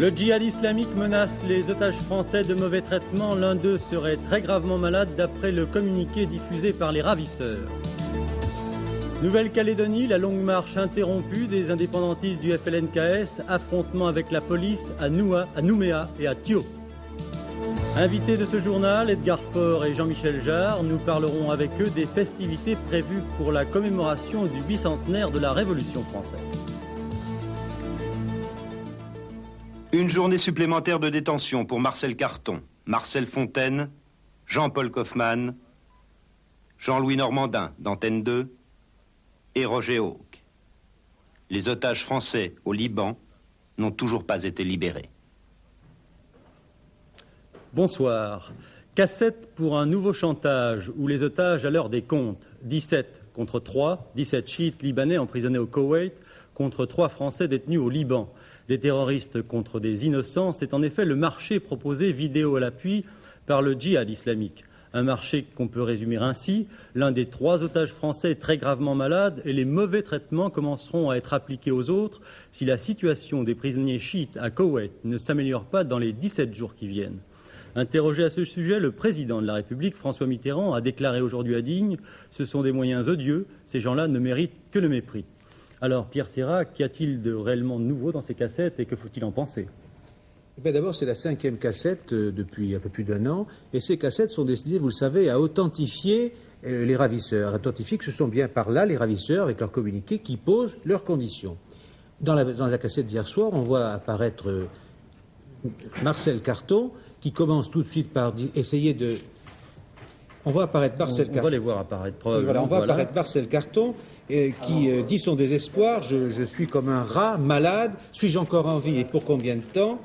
Le djihad islamique menace les otages français de mauvais traitements. L'un d'eux serait très gravement malade d'après le communiqué diffusé par les ravisseurs. Nouvelle-Calédonie, la longue marche interrompue des indépendantistes du FLNKS, affrontement avec la police à Nouméa et à Thio. Invités de ce journal, Edgar Faure et Jean-Michel Jarre, nous parlerons avec eux des festivités prévues pour la commémoration du bicentenaire de la Révolution française. Une journée supplémentaire de détention pour Marcel Carton, Marcel Fontaine, Jean-Paul Kaufmann, Jean-Louis Normandin d'Antenne 2 et Roger Hawke. Les otages français au Liban n'ont toujours pas été libérés. Bonsoir. Cassette pour un nouveau chantage où les otages à l'heure des comptes. 17 contre 3, 17 chiites libanais emprisonnés au Koweït contre 3 Français détenus au Liban. Des terroristes contre des innocents, c'est en effet le marché proposé vidéo à l'appui par le djihad islamique. Un marché qu'on peut résumer ainsi, l'un des 3 otages français est très gravement malade et les mauvais traitements commenceront à être appliqués aux autres si la situation des prisonniers chiites à Koweït ne s'améliore pas dans les 17 jours qui viennent. Interrogé à ce sujet, le président de la République, François Mitterrand, a déclaré aujourd'hui à Digne « Ce sont des moyens odieux, ces gens-là ne méritent que le mépris ». Alors, Pierre Sira, qu'y a-t-il de réellement nouveau dans ces cassettes et que faut-il en penser ? D'abord, c'est la 5e cassette depuis un peu plus d'1 an, et ces cassettes sont destinées, vous le savez, à authentifier les ravisseurs, authentifier que ce sont bien par là les ravisseurs, avec leur communiqué, qui posent leurs conditions. Dans la cassette d'hier soir, on voit apparaître Marcel Carton, qui commence tout de suite par essayer de... On va apparaître Marcel Carton. On va les voir apparaître, probablement. Voilà, on va apparaître Marcel Carton, qui dit son désespoir, je suis comme un rat, malade, suis-je encore en vie et pour combien de temps?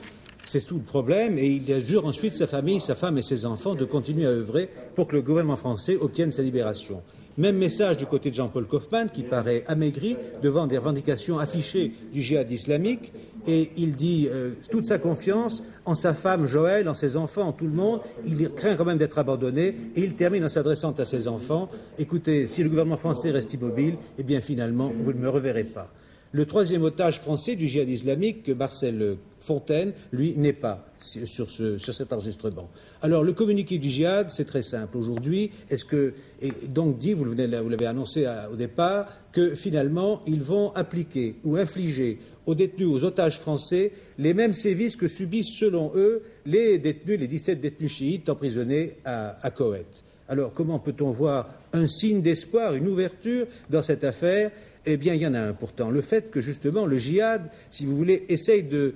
C'est tout le problème, et il jure ensuite sa famille, sa femme et ses enfants de continuer à œuvrer pour que le gouvernement français obtienne sa libération. Même message du côté de Jean-Paul Kaufmann, qui paraît amaigri devant des revendications affichées du djihad islamique, et il dit toute sa confiance en sa femme Joël, en ses enfants, en tout le monde. Il craint quand même d'être abandonné, et il termine en s'adressant à ses enfants: écoutez, si le gouvernement français reste immobile, eh bien finalement, vous ne me reverrez pas. Le 3e otage français du djihad islamique, Marcel Fontaine, lui, n'est pas sur cet enregistrement. Alors, le communiqué du djihad, c'est très simple. Aujourd'hui, et donc dit, vous l'avez annoncé au départ, que finalement, ils vont appliquer ou infliger aux détenus, aux otages français, les mêmes sévices que subissent, selon eux, les 17 détenus chiites emprisonnés à Koweït. Alors, comment peut-on voir un signe d'espoir, une ouverture dans cette affaire? Eh bien, il y en a un pourtant. Le fait que, justement, le djihad, si vous voulez, essaye de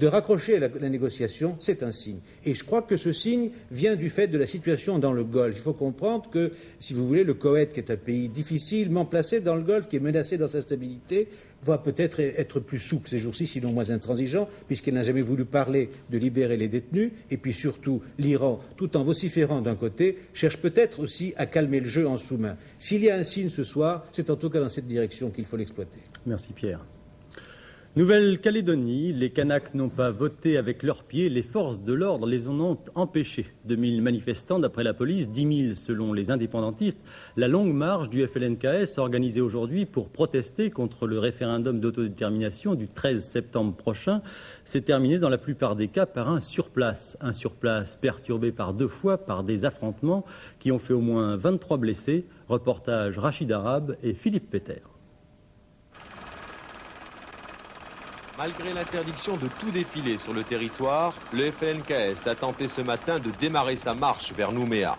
raccrocher la négociation, c'est un signe. Et je crois que ce signe vient du fait de la situation dans le Golfe. Il faut comprendre que, si vous voulez, le Koweït, qui est un pays difficilement placé dans le Golfe, qui est menacé dans sa stabilité, va peut-être être plus souple ces jours-ci, sinon moins intransigeant, puisqu'il n'a jamais voulu parler de libérer les détenus. Et puis surtout, l'Iran, tout en vociférant d'un côté, cherche peut-être aussi à calmer le jeu en sous-main. S'il y a un signe ce soir, c'est en tout cas dans cette direction qu'il faut l'exploiter. Merci Pierre. Nouvelle-Calédonie, les Kanaks n'ont pas voté avec leurs pieds, les forces de l'ordre les en ont empêchés. 2000 manifestants d'après la police, 10 000 selon les indépendantistes. La longue marche du FLNKS organisée aujourd'hui pour protester contre le référendum d'autodétermination du 13 septembre prochain s'est terminée dans la plupart des cas par un surplace. Un surplace perturbé par 2 fois par des affrontements qui ont fait au moins 23 blessés. Reportage Rachid Arabe et Philippe Peter. Malgré l'interdiction de tout défilé sur le territoire, le FLNKS a tenté ce matin de démarrer sa marche vers Nouméa.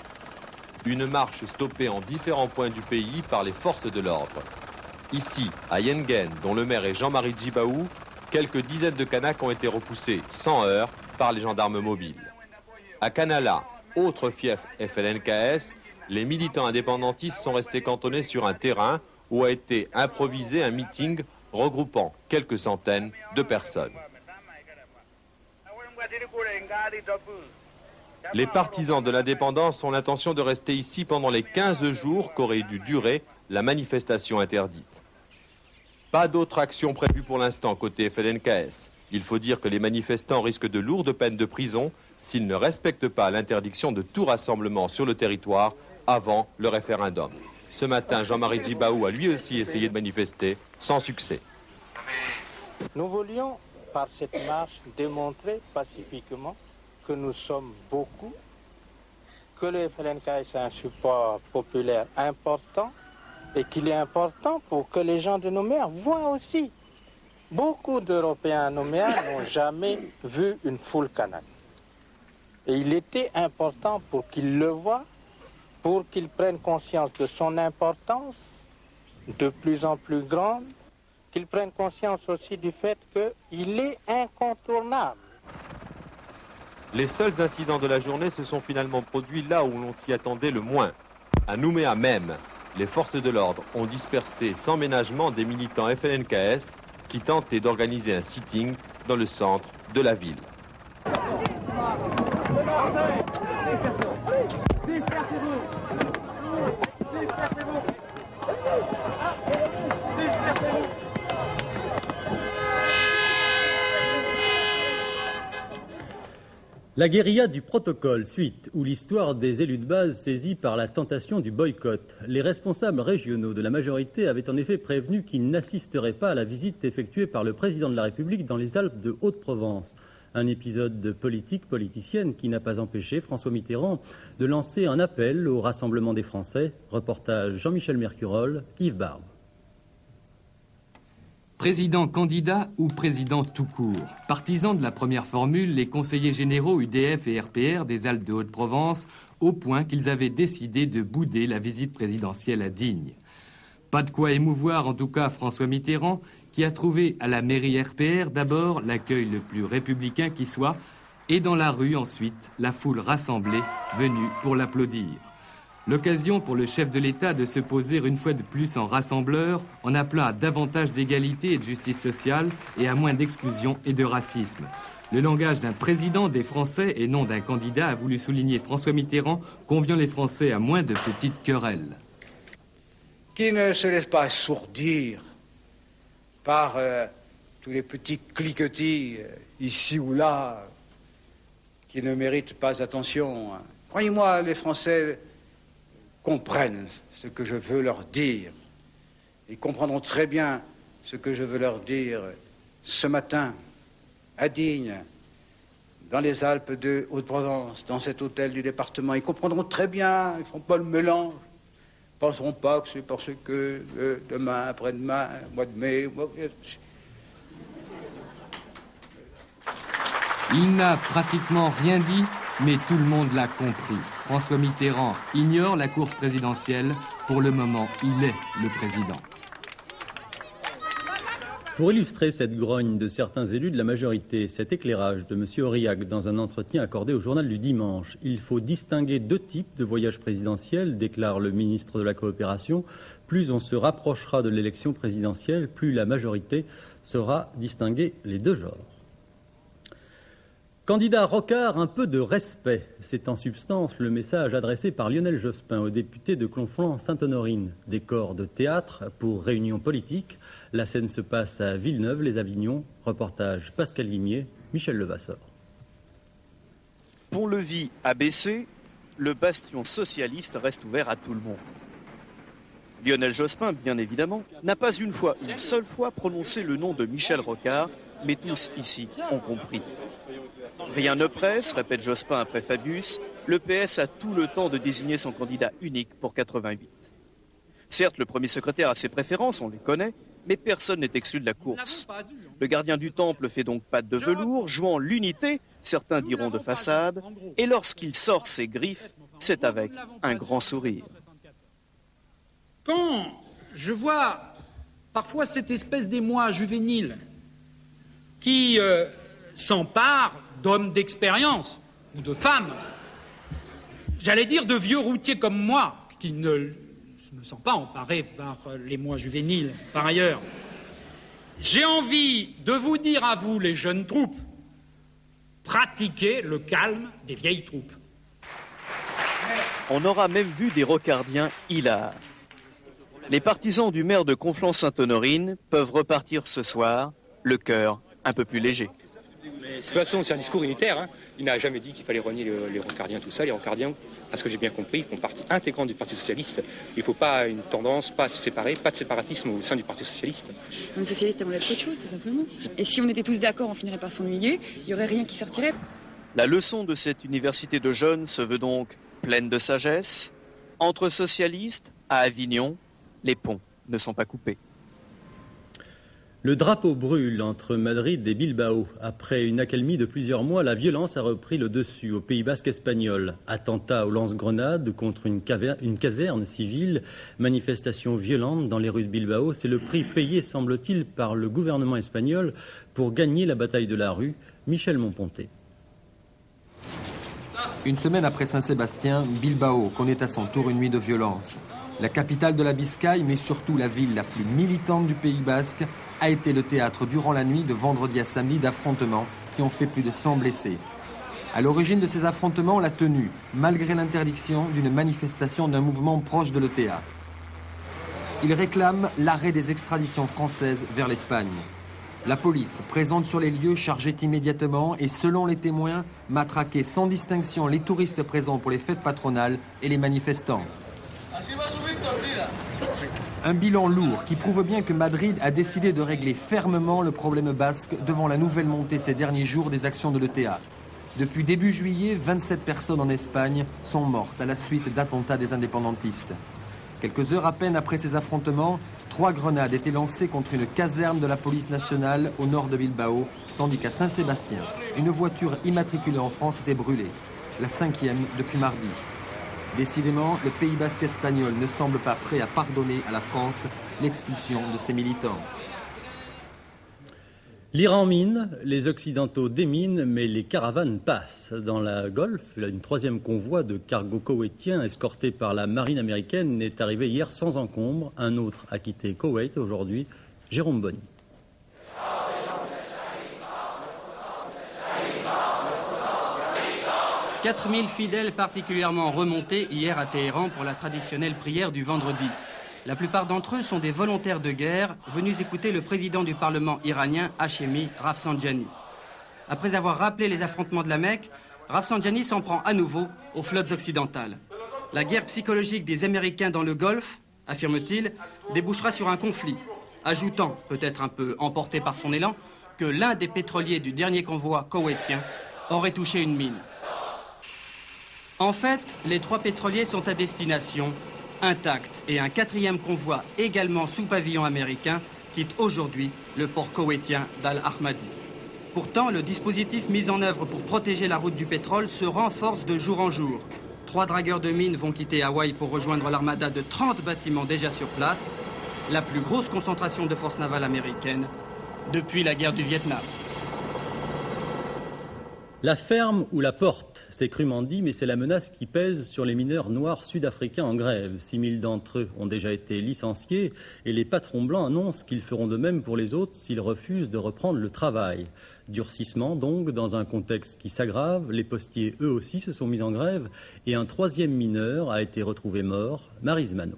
Une marche stoppée en différents points du pays par les forces de l'ordre. Ici, à Yengen, dont le maire est Jean-Marie Djibaou, quelques dizaines de Kanaks ont été repoussés sans heurts par les gendarmes mobiles. À Kanala, autre fief FLNKS, les militants indépendantistes sont restés cantonnés sur un terrain où a été improvisé un meeting regroupant quelques centaines de personnes. Les partisans de l'indépendance ont l'intention de rester ici pendant les 15 jours qu'aurait dû durer la manifestation interdite. Pas d'autre action prévue pour l'instant côté FLNKS. Il faut dire que les manifestants risquent de lourdes peines de prison s'ils ne respectent pas l'interdiction de tout rassemblement sur le territoire avant le référendum. Ce matin, Jean-Marie Djibaou a lui aussi essayé de manifester, sans succès. Nous voulions par cette marche, démontrer pacifiquement que nous sommes beaucoup, que le FLNKS est un support populaire important et qu'il est important pour que les gens de Nouméa voient aussi. Beaucoup d'Européens à Nouméa n'ont jamais vu une foule kanak. Et il était important pour qu'ils le voient, pour qu'ils prennent conscience de son importance, de plus en plus grande, qu'ils prennent conscience aussi du fait qu'il est incontournable. Les seuls incidents de la journée se sont finalement produits là où l'on s'y attendait le moins. À Nouméa même, les forces de l'ordre ont dispersé sans ménagement des militants FLNKS qui tentaient d'organiser un sitting dans le centre de la ville. La guérilla du protocole, suite, ou l'histoire des élus de base saisis par la tentation du boycott. Les responsables régionaux de la majorité avaient en effet prévenu qu'ils n'assisteraient pas à la visite effectuée par le président de la République dans les Alpes de Haute-Provence. Un épisode de politique politicienne qui n'a pas empêché François Mitterrand de lancer un appel au rassemblement des Français. Reportage Jean-Michel Mercurol, Yves Barbe. Président candidat ou président tout court. Partisans de la première formule, les conseillers généraux UDF et RPR des Alpes de Haute-Provence, au point qu'ils avaient décidé de bouder la visite présidentielle à Digne. Pas de quoi émouvoir en tout cas François Mitterrand, qui a trouvé à la mairie RPR d'abord l'accueil le plus républicain qui soit, et dans la rue ensuite la foule rassemblée venue pour l'applaudir. L'occasion pour le chef de l'État de se poser une fois de plus en rassembleur, en appelant à davantage d'égalité et de justice sociale et à moins d'exclusion et de racisme. Le langage d'un président des Français et non d'un candidat, a voulu souligner François Mitterrand, conviant les Français à moins de petites querelles. Qui ne se laisse pas sourdir par tous les petits cliquetis ici ou là qui ne méritent pas attention. Croyez-moi, les Français comprennent ce que je veux leur dire. Ils comprendront très bien ce que je veux leur dire ce matin, à Digne, dans les Alpes de Haute-Provence, dans cet hôtel du département. Ils comprendront très bien, ils ne feront pas le mélange. Ils ne penseront pas que c'est parce que demain, après-demain, mois de mai... Il n'a pratiquement rien dit, mais tout le monde l'a compris. François Mitterrand ignore la course présidentielle. Pour le moment, il est le président. Pour illustrer cette grogne de certains élus de la majorité, cet éclairage de M. Aurillac dans un entretien accordé au journal du dimanche, il faut distinguer deux types de voyages présidentiels, déclare le ministre de la Coopération. Plus on se rapprochera de l'élection présidentielle, plus la majorité saura distinguer les deux genres. Candidat Rocard, un peu de respect. C'est en substance le message adressé par Lionel Jospin au député de Conflans-Sainte-Honorine. Décor de théâtre pour réunion politique. La scène se passe à Villeneuve-les-Avignon. Reportage Pascal Limier, Michel Levasseur. Pont-Levis abaissé, le bastion socialiste reste ouvert à tout le monde. Lionel Jospin, bien évidemment, n'a pas une seule fois prononcé le nom de Michel Rocard, mais tous ici ont compris. Rien ne presse, répète Jospin après Fabius, le PS a tout le temps de désigner son candidat unique pour 88. Certes, le premier secrétaire a ses préférences, on les connaît, mais personne n'est exclu de la course. Le gardien du temple fait donc patte de velours, jouant l'unité, certains diront de façade, et lorsqu'il sort ses griffes, c'est avec un grand sourire. Quand je vois parfois cette espèce d'émoi juvénile qui s'empare d'hommes d'expérience ou de femmes, j'allais dire de vieux routiers comme moi, qui ne me sont pas emparés par l'émoi juvénile par ailleurs, j'ai envie de vous dire à vous, les jeunes troupes, pratiquez le calme des vieilles troupes. On aura même vu des rocardiens hilars. Les partisans du maire de Conflans-Sainte-Honorine peuvent repartir ce soir, le cœur un peu plus léger. De toute façon, c'est un discours unitaire. Il n'a jamais dit qu'il fallait renier les rocardiens, tout ça. Les rocardiens à ce que j'ai bien compris, ils font partie intégrante du Parti socialiste. Il ne faut pas une tendance, pas à se séparer, pas de séparatisme au sein du Parti socialiste. Un socialiste aimerait autre chose, tout simplement. Et si on était tous d'accord, on finirait par s'ennuyer, il n'y aurait rien qui sortirait. La leçon de cette université de jeunes se veut donc pleine de sagesse. Entre socialistes, à Avignon, les ponts ne sont pas coupés. Le drapeau brûle entre Madrid et Bilbao. Après une accalmie de plusieurs mois, la violence a repris le dessus au Pays basque espagnol. Attentat au lance-grenades contre une caserne civile, manifestations violentes dans les rues de Bilbao. C'est le prix payé, semble-t-il, par le gouvernement espagnol pour gagner la bataille de la rue. Michel Monponté. Une semaine après Saint-Sébastien, Bilbao connaît à son tour une nuit de violence. La capitale de la Biscaye, mais surtout la ville la plus militante du Pays basque, a été le théâtre durant la nuit de vendredi à samedi d'affrontements qui ont fait plus de 100 blessés. À l'origine de ces affrontements, la tenue, malgré l'interdiction d'une manifestation d'un mouvement proche de l'ETA. Ils réclament l'arrêt des extraditions françaises vers l'Espagne. La police, présente sur les lieux, chargeait immédiatement et, selon les témoins, matraquait sans distinction les touristes présents pour les fêtes patronales et les manifestants. Un bilan lourd qui prouve bien que Madrid a décidé de régler fermement le problème basque devant la nouvelle montée ces derniers jours des actions de l'ETA. Depuis début juillet, 27 personnes en Espagne sont mortes à la suite d'attentats des indépendantistes. Quelques heures à peine après ces affrontements, 3 grenades étaient lancées contre une caserne de la police nationale au nord de Bilbao, tandis qu'à Saint-Sébastien, une voiture immatriculée en France était brûlée, la 5e depuis mardi. Décidément, le Pays basque espagnol ne semble pas prêt à pardonner à la France l'expulsion de ses militants. L'Iran mine, les Occidentaux déminent, mais les caravanes passent. Dans la Golfe, une 3e convoi de cargo koweïtiens escorté par la marine américaine est arrivé hier sans encombre. Un autre a quitté Koweït aujourd'hui, Jérôme Bonny. 4000 fidèles particulièrement remontés hier à Téhéran pour la traditionnelle prière du vendredi. La plupart d'entre eux sont des volontaires de guerre venus écouter le président du Parlement iranien, Hachemi Rafsanjani. Après avoir rappelé les affrontements de la Mecque, Rafsanjani s'en prend à nouveau aux flottes occidentales. La guerre psychologique des Américains dans le Golfe, affirme-t-il, débouchera sur un conflit, ajoutant, peut-être un peu emporté par son élan, que l'un des pétroliers du dernier convoi koweïtien aurait touché une mine. En fait, les 3 pétroliers sont à destination, intacts, et un 4e convoi, également sous pavillon américain, quitte aujourd'hui le port koweïtien d'Al-Ahmadi. Pourtant, le dispositif mis en œuvre pour protéger la route du pétrole se renforce de jour en jour. 3 dragueurs de mines vont quitter Hawaï pour rejoindre l'armada de 30 bâtiments déjà sur place, la plus grosse concentration de forces navales américaines depuis la guerre du Vietnam. La ferme ou la porte, c'est crûment dit, mais c'est la menace qui pèse sur les mineurs noirs sud-africains en grève. 6000 d'entre eux ont déjà été licenciés et les patrons blancs annoncent qu'ils feront de même pour les autres s'ils refusent de reprendre le travail. Durcissement donc, dans un contexte qui s'aggrave, les postiers eux aussi se sont mis en grève et un 3e mineur a été retrouvé mort, Maryse Mano.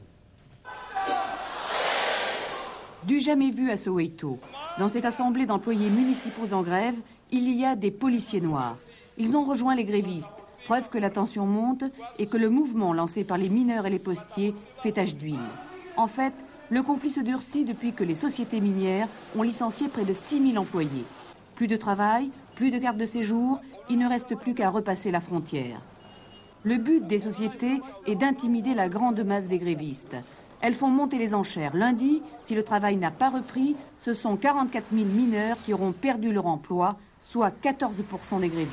Du jamais vu à Soweto. Dans cette assemblée d'employés municipaux en grève, il y a des policiers noirs. Ils ont rejoint les grévistes, preuve que la tension monte et que le mouvement lancé par les mineurs et les postiers fait tache d'huile. En fait, le conflit se durcit depuis que les sociétés minières ont licencié près de 6000 employés. Plus de travail, plus de carte de séjour, il ne reste plus qu'à repasser la frontière. Le but des sociétés est d'intimider la grande masse des grévistes. Elles font monter les enchères. Lundi, si le travail n'a pas repris, ce sont 44 000 mineurs qui auront perdu leur emploi, soit 14% des grévistes.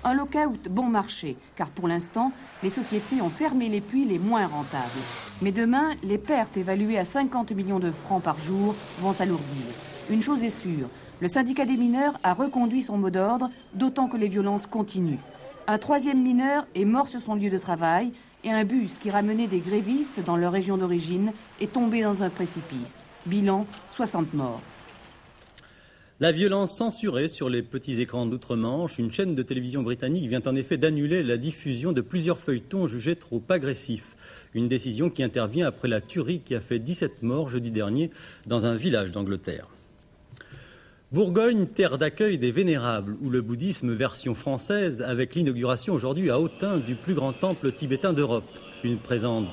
Un lockout bon marché, car pour l'instant, les sociétés ont fermé les puits les moins rentables. Mais demain, les pertes évaluées à 50 millions de francs par jour vont s'alourdir. Une chose est sûre, le syndicat des mineurs a reconduit son mot d'ordre, d'autant que les violences continuent. Un 3e mineur est mort sur son lieu de travail et un bus qui ramenait des grévistes dans leur région d'origine est tombé dans un précipice. Bilan, 60 morts. La violence censurée sur les petits écrans d'outre-Manche, une chaîne de télévision britannique vient en effet d'annuler la diffusion de plusieurs feuilletons jugés trop agressifs. Une décision qui intervient après la tuerie qui a fait 17 morts jeudi dernier dans un village d'Angleterre. Bourgogne, terre d'accueil des vénérables, où le bouddhisme version française, avec l'inauguration aujourd'hui à Autun du plus grand temple tibétain d'Europe. Une présence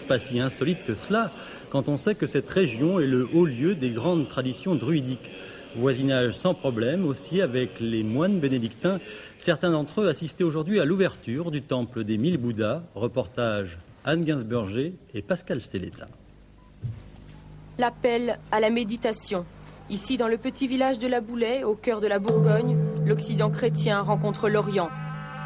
pas si insolite que cela, quand on sait que cette région est le haut lieu des grandes traditions druidiques. Voisinage sans problème aussi avec les moines bénédictins, certains d'entre eux assistaient aujourd'hui à l'ouverture du temple des 1000 Bouddhas. Reportage Anne Gainsberger et Pascal Stelletta. L'appel à la méditation. Ici, dans le petit village de la Boulay, au cœur de la Bourgogne, l'Occident chrétien rencontre l'Orient.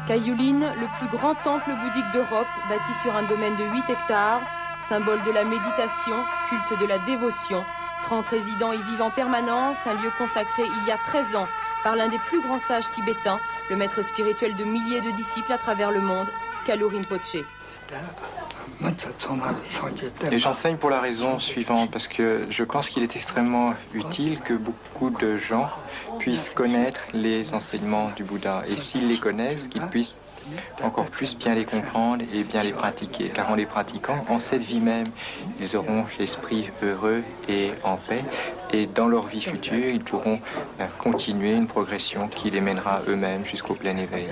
Caillouline, le plus grand temple bouddhique d'Europe, bâti sur un domaine de 8 hectares, symbole de la méditation, culte de la dévotion. 30 résidents y vivent en permanence, un lieu consacré il y a 13 ans par l'un des plus grands sages tibétains, le maître spirituel de milliers de disciples à travers le monde, Kalu Rinpoché. Et j'enseigne pour la raison suivante, parce que je pense qu'il est extrêmement utile que beaucoup de gens puissent connaître les enseignements du Bouddha. Et s'ils les connaissent, qu'ils puissent encore plus bien les comprendre et bien les pratiquer. Car en les pratiquant, en cette vie même, ils auront l'esprit heureux et en paix. Et dans leur vie future, ils pourront continuer une progression qui les mènera eux-mêmes jusqu'au plein éveil.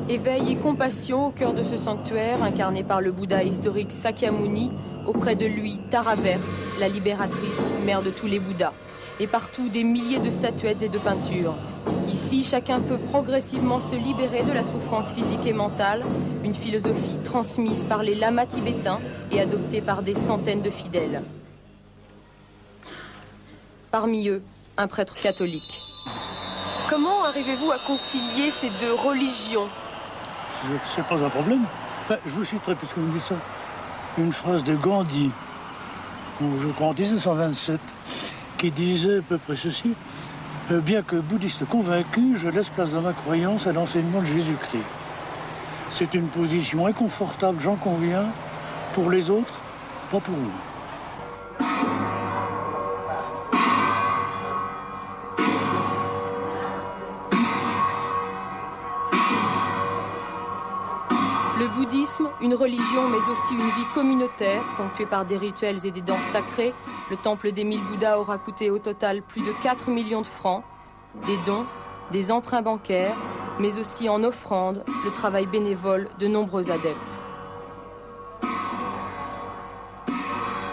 Éveil et compassion au cœur de ce sanctuaire, incarné par le Bouddha historique Sakyamuni, auprès de lui Tara verte, la libératrice, mère de tous les Bouddhas, et partout des milliers de statuettes et de peintures. Ici, chacun peut progressivement se libérer de la souffrance physique et mentale, une philosophie transmise par les lamas tibétains et adoptée par des centaines de fidèles. Parmi eux, un prêtre catholique. Comment arrivez-vous à concilier ces deux religions ? C'est pas un problème. Enfin, je vous citerai, puisque vous me dites ça, une phrase de Gandhi, je crois en 1927, qui disait à peu près ceci: bien que bouddhiste convaincu, je laisse place dans ma croyance à l'enseignement de Jésus-Christ. C'est une position inconfortable, j'en conviens, pour les autres, pas pour nous. Le bouddhisme, une religion mais aussi une vie communautaire, ponctuée par des rituels et des danses sacrées. Le temple des 1000 Bouddhas aura coûté au total plus de 4 millions de francs. Des dons, des emprunts bancaires, mais aussi en offrande, le travail bénévole de nombreux adeptes.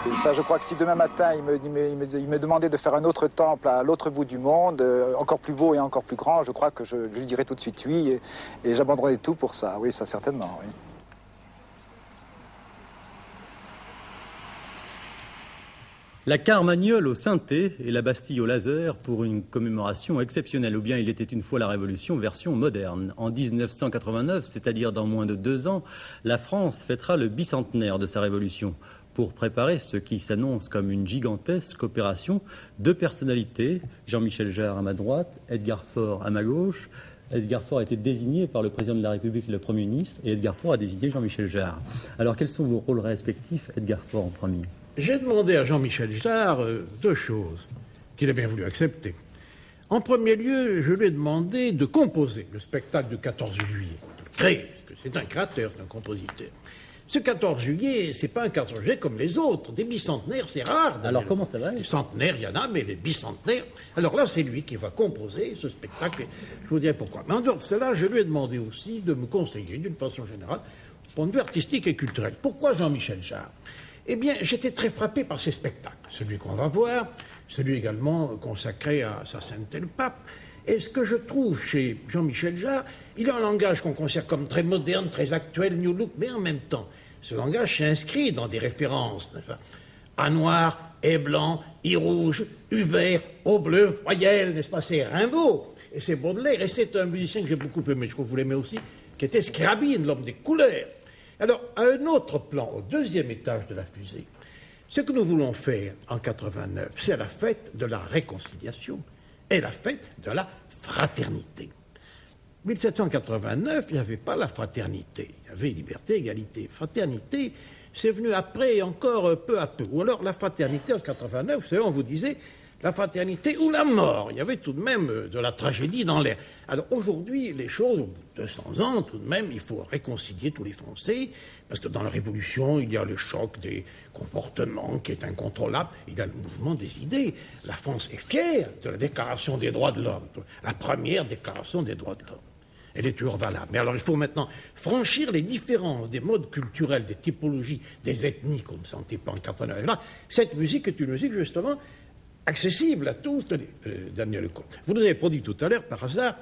Et ça, je crois que si demain matin, il me demandait de faire un autre temple à l'autre bout du monde, encore plus beau et encore plus grand, je crois que je lui dirais tout de suite oui, et j'abandonnerais tout pour ça. Oui, ça certainement, oui. La Carmagnole au synthé et la Bastille au laser pour une commémoration exceptionnelle. Ou bien il était une fois la Révolution version moderne. En 1989, c'est-à-dire dans moins de 2 ans, la France fêtera le bicentenaire de sa Révolution. Pour préparer ce qui s'annonce comme une gigantesque opération, 2 personnalités, Jean-Michel Jarre à ma droite, Edgar Faure à ma gauche. Edgar Faure a été désigné par le président de la République et le Premier ministre, et Edgar Faure a désigné Jean-Michel Jarre. Alors quels sont vos rôles respectifs, Edgar Faure en premier? J'ai demandé à Jean-Michel Jarre 2 choses qu'il a bien voulu accepter. En premier lieu, je lui ai demandé de composer le spectacle du 14 juillet, de le créer, parce que c'est un créateur, c'est un compositeur. Ce 14 juillet, c'est pas un 14 juillet comme les autres. Des bicentenaires, c'est rare. Alors comment ça va? Les centenaires, il y en a, mais les bicentenaires... Alors là, c'est lui qui va composer ce spectacle. Je vous dirai pourquoi. Mais en dehors de cela, je lui ai demandé aussi de me conseiller, d'une façon générale, au point de vue artistique et culturel. Pourquoi Jean-Michel Jarre? Eh bien, j'étais très frappé par ces spectacles. Celui qu'on va voir, celui également consacré à sa sainteté le pape. Et ce que je trouve chez Jean-Michel Jarre, il a un langage qu'on considère comme très moderne, très actuel, new look, mais en même temps, ce langage s'inscrit dans des références. A noir, et blanc, I rouge, U vert, O bleu, voyelle, n'est-ce pas? C'est Rimbaud, et c'est Baudelaire, et c'est un musicien que j'ai beaucoup aimé, je crois que vous l'aimez aussi, qui était Scriabine, l'homme des couleurs. Alors, à un autre plan, au 2e étage de la fusée, ce que nous voulons faire en 89, c'est la fête de la réconciliation et la fête de la fraternité. 1789, il n'y avait pas la fraternité, il y avait liberté, égalité. Fraternité, c'est venu après, encore peu à peu. Ou alors la fraternité en 89, vous savez, on vous disait, la fraternité ou la mort. Il y avait tout de même de la tragédie dans l'air. Alors aujourd'hui, les choses, au bout de 200 ans, tout de même, il faut réconcilier tous les Français, parce que dans la Révolution, il y a le choc des comportements qui est incontrôlable, il y a le mouvement des idées. La France est fière de la Déclaration des droits de l'homme, la première Déclaration des droits de l'homme. Elle est toujours valable. Mais alors il faut maintenant franchir les différences des modes culturels, des typologies, des ethnies, comme ça n'était pas en 89. Là, cette musique est une musique justement accessible à tous. Daniel Cohn, vous nous avez produit tout à l'heure, par hasard,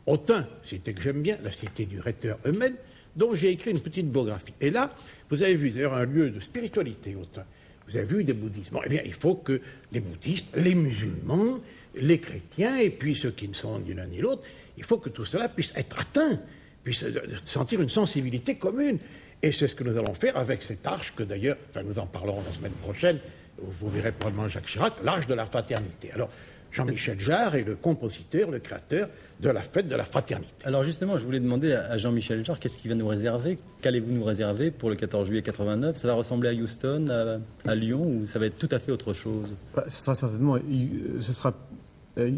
Autun, cité que j'aime bien, la cité du rhéteur Eumène, dont j'ai écrit une petite biographie. Et là, vous avez vu d'ailleurs un lieu de spiritualité, Autun. Vous avez vu des bouddhistes. Bon, eh bien, il faut que les bouddhistes, les musulmans, les chrétiens, et puis ceux qui ne sont ni l'un ni l'autre, il faut que tout cela puisse être atteint, puisse sentir une sensibilité commune. Et c'est ce que nous allons faire avec cette arche que d'ailleurs, enfin nous en parlerons la semaine prochaine, vous verrez probablement Jacques Chirac, l'arche de la fraternité. Alors, Jean-Michel Jarre est le compositeur, le créateur de la fête de la fraternité. Alors justement, je voulais demander à Jean-Michel Jarre, qu'est-ce qu'il va nous réserver? Qu'allez-vous nous réserver pour le 14 juillet 89? Ça va ressembler à Houston, à Lyon, ou ça va être tout à fait autre chose? Ce sera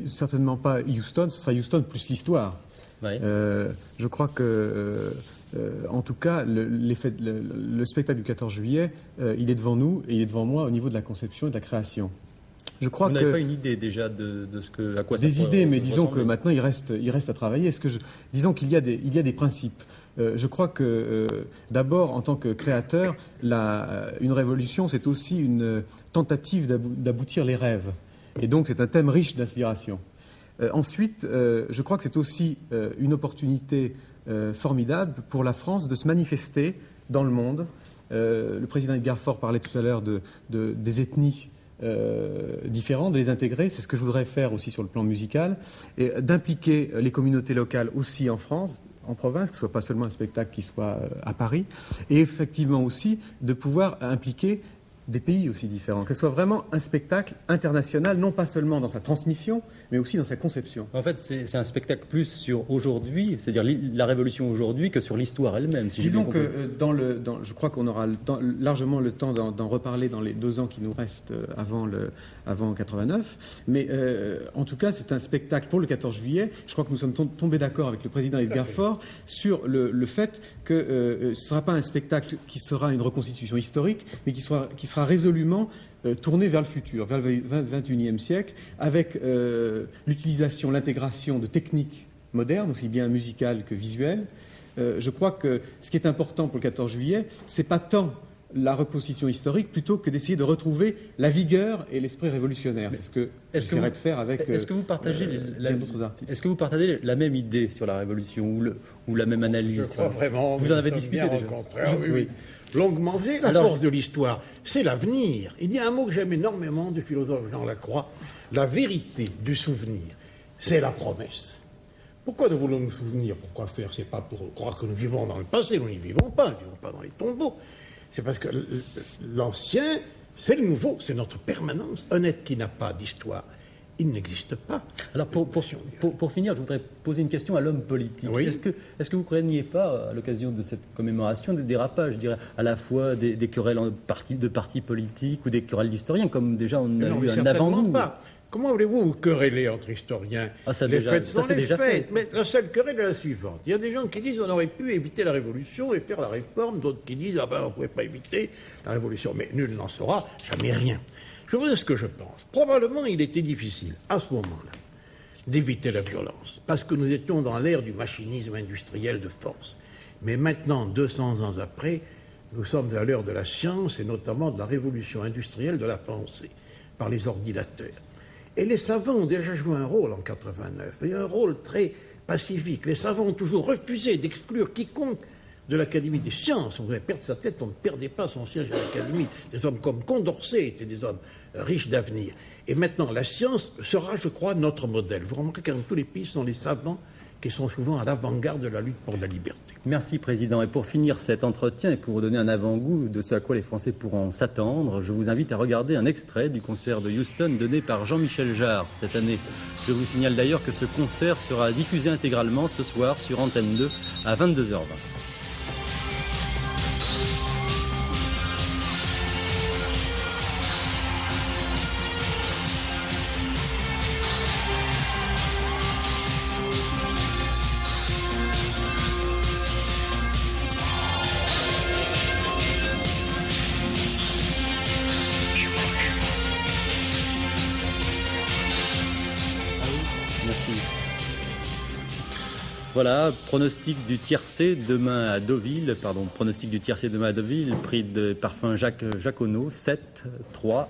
certainement pas Houston, ce sera Houston plus l'histoire. Oui. Je crois que, en tout cas, le spectacle du 14 juillet, il est devant nous et il est devant moi au niveau de la conception et de la création. Je crois Vous n'avez pas une idée déjà de ce à quoi ça des idées, mais disons ressembler. que maintenant il reste à travailler. Disons qu'il y a des principes. Je crois que d'abord, en tant que créateur, une révolution, c'est aussi une tentative d'aboutir les rêves. Et donc c'est un thème riche d'inspiration. Ensuite, je crois que c'est aussi une opportunité formidable pour la France de se manifester dans le monde. Le président Edgar Faure parlait tout à l'heure des ethnies différents, de les intégrer, c'est ce que je voudrais faire aussi sur le plan musical, et d'impliquer les communautés locales aussi en France, en province, que ce ne soit pas seulement un spectacle qui soit à Paris, et effectivement aussi de pouvoir impliquer des pays aussi différents, que ce soit vraiment un spectacle international, non pas seulement dans sa transmission, mais aussi dans sa conception. En fait, c'est un spectacle plus sur aujourd'hui, c'est-à-dire la révolution aujourd'hui, que sur l'histoire elle-même. Si disons que je crois qu'on aura largement le temps d'en reparler dans les 2 ans qui nous restent avant 89, mais en tout cas, c'est un spectacle pour le 14 juillet. Je crois que nous sommes tombés d'accord avec le président Edgar Faure sur le fait que ce ne sera pas un spectacle qui sera une reconstitution historique, mais qui sera résolument tourné vers le futur, vers le XXIe siècle, avec l'utilisation, l'intégration de techniques modernes, aussi bien musicales que visuelles. Je crois que ce qui est important pour le 14 juillet, c'est pas tant la reconstitution historique, plutôt que d'essayer de retrouver la vigueur et l'esprit révolutionnaire. C'est ce que j'essaierai de faire avec d'autres artistes. Est-ce que vous partagez la même idée sur la révolution ou la même analyse? Je crois vraiment. Vous en avez discuté déjà? Oui. Longuement. Vous savez, la force de l'histoire, c'est l'avenir. Il y a un mot que j'aime énormément du philosophe Jean Lacroix, la vérité du souvenir, c'est la promesse. Pourquoi nous voulons nous souvenir? Pourquoi faire? C'est pas pour croire que nous vivons dans le passé, nous n'y vivons pas dans les tombeaux. C'est parce que l'ancien, c'est le nouveau, c'est notre permanence. Un être qui n'a pas d'histoire, il n'existe pas. Alors pour finir, je voudrais poser une question à l'homme politique. Oui. Est-ce que vous ne craignez pas, à l'occasion de cette commémoration, des dérapages, je dirais, à la fois des querelles de partis politiques ou des querelles d'historiens, comme déjà on a eu un avant-goût? Pas. Comment voulez-vous vous quereller entre historiens? Les fêtes sont les fêtes. Mais la seule querelle est la suivante. Il y a des gens qui disent on aurait pu éviter la révolution et faire la réforme, d'autres qui disent on ne pouvait pas éviter la révolution. Mais nul n'en saura jamais rien. Je vous dis ce que je pense. Probablement il était difficile, à ce moment-là, d'éviter la violence, parce que nous étions dans l'ère du machinisme industriel de force. Mais maintenant, 200 ans après, nous sommes à l'heure de la science et notamment de la révolution industrielle de la pensée, par les ordinateurs. Et les savants ont déjà joué un rôle en 89, et un rôle très pacifique. Les savants ont toujours refusé d'exclure quiconque de l'Académie des sciences. On voulait perdre sa tête, on ne perdait pas son siège à l'Académie. Des hommes comme Condorcet étaient des hommes riches d'avenir. Et maintenant, la science sera, je crois, notre modèle. Vous remarquez que dans tous les pays, ce sont les savants qui sont souvent à l'avant-garde de la lutte pour la liberté. Merci Président. Et pour finir cet entretien et pour vous donner un avant-goût de ce à quoi les Français pourront s'attendre, je vous invite à regarder un extrait du concert de Houston donné par Jean-Michel Jarre cette année. Je vous signale d'ailleurs que ce concert sera diffusé intégralement ce soir sur Antenne 2 à 22h20. Voilà, pronostic du tiercé demain à Deauville, prix de parfum Jaconneau, 7, 3.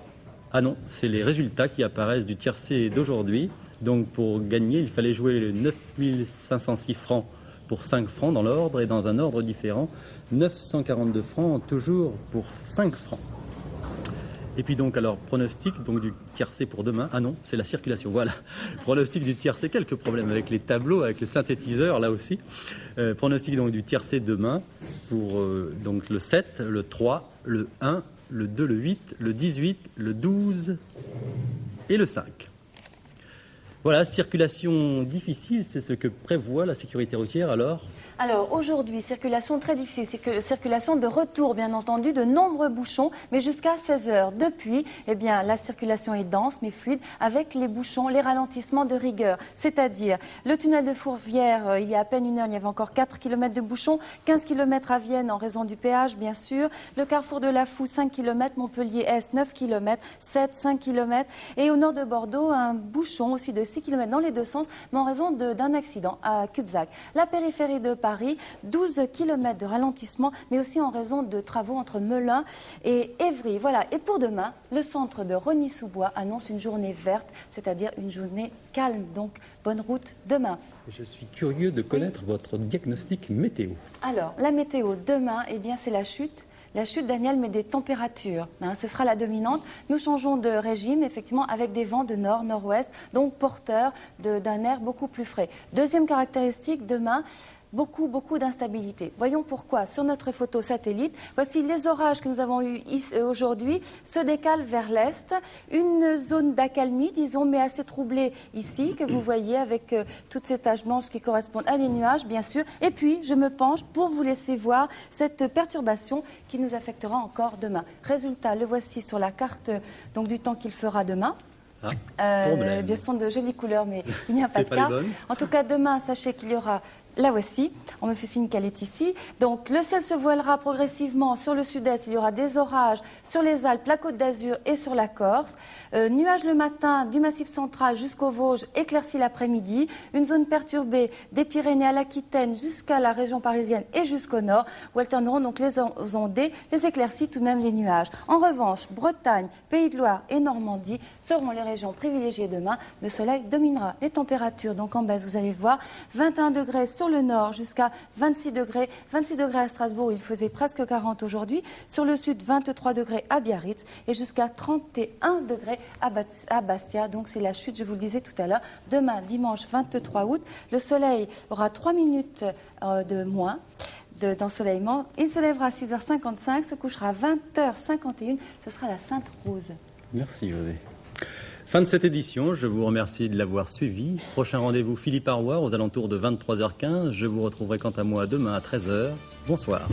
Ah non, c'est les résultats qui apparaissent du tiercé d'aujourd'hui. Donc pour gagner, il fallait jouer 9506 francs pour 5 francs dans l'ordre et dans un ordre différent, 942 francs toujours pour 5 francs. Et puis donc alors pronostic donc du tiercé pour demain. Ah non, c'est la circulation. Voilà. Pronostic du tiercé, quelques problèmes avec les tableaux, avec le synthétiseur là aussi. Pronostic donc du tiercé demain pour donc le 7, le 3, le 1, le 2, le 8, le 18, le 12 et le 5. Voilà, circulation difficile, c'est ce que prévoit la sécurité routière alors. Alors aujourd'hui, circulation très difficile, circulation de retour bien entendu, de nombreux bouchons, mais jusqu'à 16 heures. Depuis, eh bien, la circulation est dense mais fluide avec les bouchons, les ralentissements de rigueur. C'est-à-dire, le tunnel de Fourvière, il y a à peine une heure, il y avait encore 4 km de bouchons, 15 km à Vienne en raison du péage bien sûr, le carrefour de la Fou 5 km, Montpellier-Est 9 km, 7, 5 km, et au nord de Bordeaux, un bouchon aussi de 6 km dans les deux sens, mais en raison d'un accident à Cubzac. La périphérie de Paris, 12 km de ralentissement, mais aussi en raison de travaux entre Melun et Évry. Voilà. Et pour demain, le centre de Rosny-sous-Bois annonce une journée verte, c'est-à-dire une journée calme. Donc, bonne route demain. Je suis curieux de connaître votre diagnostic météo. Alors, la météo demain, eh bien, c'est la chute. La chute, Daniel, met des températures. Ce sera la dominante. Nous changeons de régime, effectivement, avec des vents de nord, nord-ouest, donc porteurs d'un air beaucoup plus frais. Deuxième caractéristique, demain, beaucoup d'instabilité. Voyons pourquoi. Sur notre photo satellite, voici les orages que nous avons eus aujourd'hui se décalent vers l'est. Une zone d'accalmie, disons, mais assez troublée ici, que vous voyez avec toutes ces taches blanches qui correspondent à des nuages, bien sûr. Et puis, je me penche pour vous laisser voir cette perturbation qui nous affectera encore demain. Résultat, le voici sur la carte donc, du temps qu'il fera demain. Bien sûr, de jolies couleurs, mais il n'y a pas de cas. En tout cas, demain, sachez qu'il y aura... La voici, on me fait signe qu'elle est ici. Donc le ciel se voilera progressivement sur le sud-est, il y aura des orages sur les Alpes, la Côte d'Azur et sur la Corse. Nuages le matin du Massif central jusqu'aux Vosges, éclaircies l'après-midi. Une zone perturbée des Pyrénées à l'Aquitaine jusqu'à la région parisienne et jusqu'au nord, où alterneront donc les ondées, les éclaircies, tout de même les nuages. En revanche, Bretagne, Pays de Loire et Normandie seront les régions privilégiées demain. Le soleil dominera. Les températures, donc en baisse, vous allez voir, 21 degrés sur le nord jusqu'à 26 degrés à Strasbourg où il faisait presque 40 aujourd'hui, sur le sud 23 degrés à Biarritz et jusqu'à 31 degrés à Bastia, donc c'est la chute, je vous le disais tout à l'heure. Demain, dimanche 23 août, le soleil aura 3 minutes de moins d'ensoleillement, il se lèvera à 6h55, se couchera à 20h51, ce sera la Sainte Rose. Merci José. Fin de cette édition, je vous remercie de l'avoir suivi. Prochain rendez-vous Philippe Arroir aux alentours de 23h15. Je vous retrouverai quant à moi demain à 13h. Bonsoir.